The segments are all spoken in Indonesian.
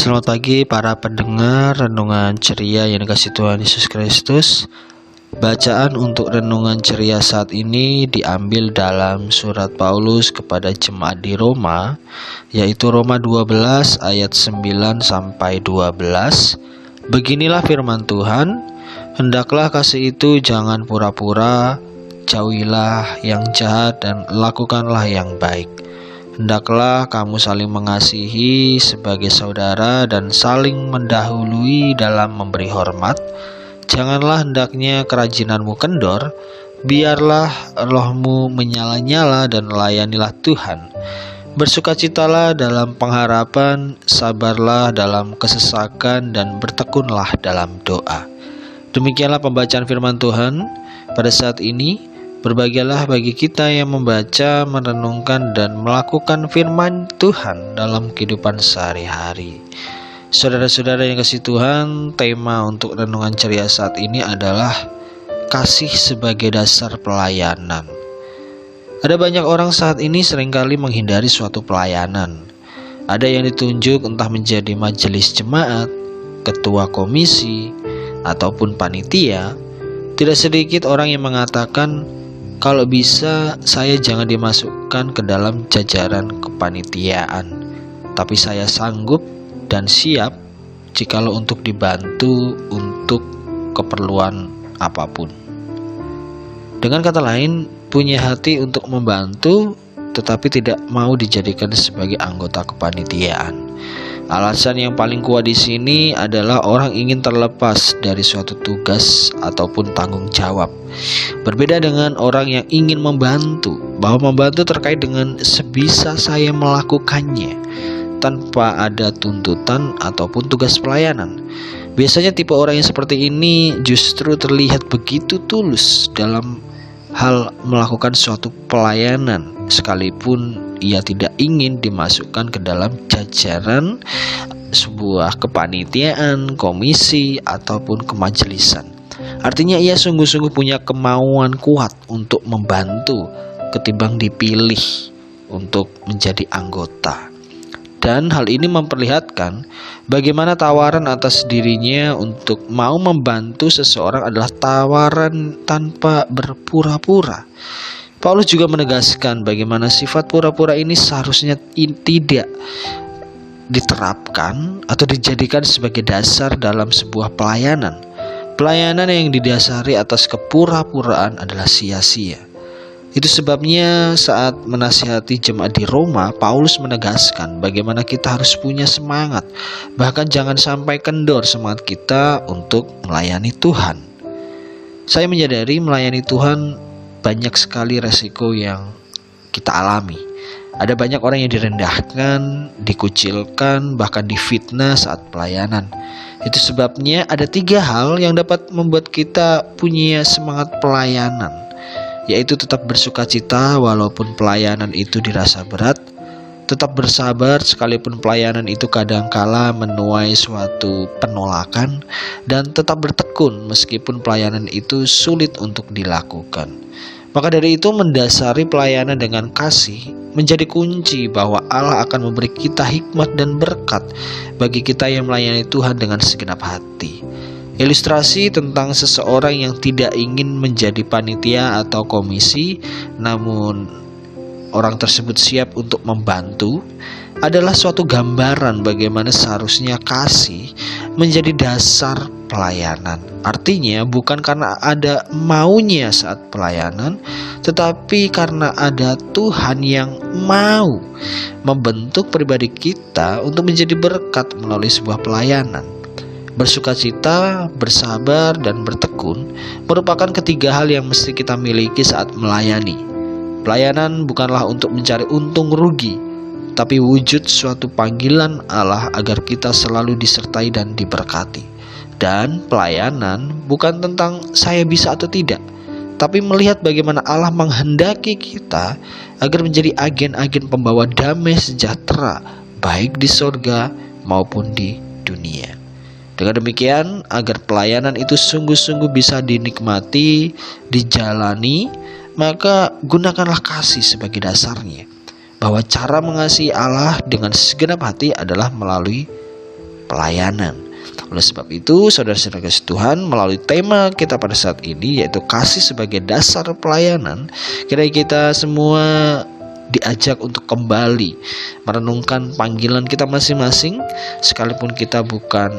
Selamat pagi para pendengar renungan ceria yang dikasihi Tuhan Yesus Kristus. Bacaan untuk renungan ceria saat ini diambil dalam surat Paulus kepada jemaat di Roma, yaitu Roma 12 ayat 9 sampai 12. Beginilah firman Tuhan, hendaklah kasih itu jangan pura-pura, jauhilah yang jahat dan lakukanlah yang baik. Hendaklah kamu saling mengasihi sebagai saudara dan saling mendahului dalam memberi hormat. Janganlah hendaknya kerajinanmu kendor, biarlah rohmu menyala-nyala dan layanilah Tuhan. Bersukacitalah dalam pengharapan, sabarlah dalam kesesakan dan bertekunlah dalam doa. Demikianlah pembacaan firman Tuhan pada saat ini. Berbahagialah bagi kita yang membaca, merenungkan, dan melakukan firman Tuhan dalam kehidupan sehari-hari. Saudara-saudara yang kasih Tuhan, tema untuk renungan ceria saat ini adalah kasih sebagai dasar pelayanan. Ada banyak orang saat ini seringkali menghindari suatu pelayanan. Ada yang ditunjuk entah menjadi majelis jemaat, ketua komisi, ataupun panitia. Tidak sedikit orang yang mengatakan, kalau bisa saya jangan dimasukkan ke dalam jajaran kepanitiaan, tapi saya sanggup dan siap jikalau untuk dibantu untuk keperluan apapun. Dengan kata lain, punya hati untuk membantu tetapi tidak mau dijadikan sebagai anggota kepanitiaan. Alasan yang paling kuat di sini adalah orang ingin terlepas dari suatu tugas ataupun tanggung jawab. Berbeda dengan orang yang ingin membantu, bahwa membantu terkait dengan sebisa saya melakukannya tanpa ada tuntutan ataupun tugas pelayanan. Biasanya tipe orang yang seperti ini justru terlihat begitu tulus dalam hal melakukan suatu pelayanan, sekalipun ia tidak ingin dimasukkan ke dalam jajaran sebuah kepanitiaan, komisi, ataupun kemajelisan. Artinya ia sungguh-sungguh punya kemauan kuat untuk membantu ketimbang dipilih untuk menjadi anggota. Dan hal ini memperlihatkan bagaimana tawaran atas dirinya untuk mau membantu seseorang adalah tawaran tanpa berpura-pura. Paulus juga menegaskan bagaimana sifat pura-pura ini seharusnya tidak diterapkan atau dijadikan sebagai dasar dalam sebuah pelayanan. Pelayanan yang didasari atas kepura-puraan adalah sia-sia. Itu sebabnya saat menasihati jemaat di Roma, Paulus menegaskan bagaimana kita harus punya semangat, bahkan jangan sampai kendor semangat kita untuk melayani Tuhan. Saya menyadari melayani Tuhan banyak sekali resiko yang kita alami. Ada banyak orang yang direndahkan, dikucilkan, bahkan difitnah saat pelayanan. Itu sebabnya ada 3 hal yang dapat membuat kita punya semangat pelayanan, yaitu tetap bersukacita walaupun pelayanan itu dirasa berat, tetap bersabar sekalipun pelayanan itu kadangkala menuai suatu penolakan, dan tetap bertekun meskipun pelayanan itu sulit untuk dilakukan. Maka dari itu mendasari pelayanan dengan kasih menjadi kunci bahwa Allah akan memberi kita hikmat dan berkat bagi kita yang melayani Tuhan dengan segenap hati. Ilustrasi tentang seseorang yang tidak ingin menjadi panitia atau komisi, namun orang tersebut siap untuk membantu, adalah suatu gambaran bagaimana seharusnya kasih menjadi dasar pelayanan. Artinya bukan karena ada maunya saat pelayanan, tetapi karena ada Tuhan yang mau membentuk pribadi kita untuk menjadi berkat melalui sebuah pelayanan. Bersukacita, bersabar, dan bertekun merupakan 3 hal yang mesti kita miliki saat melayani. Pelayanan bukanlah untuk mencari untung rugi, tapi wujud suatu panggilan Allah agar kita selalu disertai dan diberkati. Dan pelayanan bukan tentang saya bisa atau tidak, tapi melihat bagaimana Allah menghendaki kita agar menjadi agen-agen pembawa damai sejahtera, baik di surga maupun di dunia. Dengan demikian, agar pelayanan itu sungguh-sungguh bisa dinikmati, dijalani, maka gunakanlah kasih sebagai dasarnya. Bahwa cara mengasihi Allah dengan segenap hati adalah melalui pelayanan. Oleh sebab itu, saudara-saudara kasih Tuhan, melalui tema kita pada saat ini, yaitu kasih sebagai dasar pelayanan, kira kita semua diajak untuk kembali merenungkan panggilan kita masing-masing, sekalipun kita bukan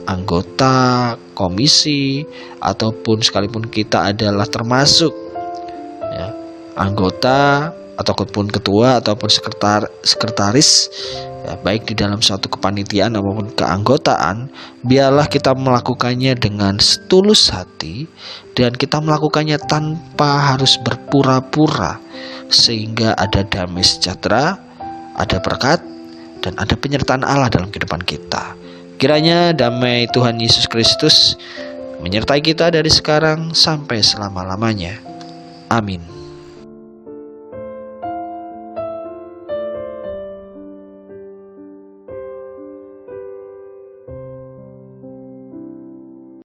anggota komisi, ataupun sekalipun kita adalah termasuk anggota ataupun ketua ataupun sekretaris, baik di dalam suatu kepanitiaan maupun keanggotaan. Biarlah kita melakukannya dengan setulus hati, dan kita melakukannya tanpa harus berpura-pura, sehingga ada damai sejahtera, ada berkat, dan ada penyertaan Allah dalam kehidupan kita. Kiranya damai Tuhan Yesus Kristus menyertai kita dari sekarang sampai selama-lamanya. Amin.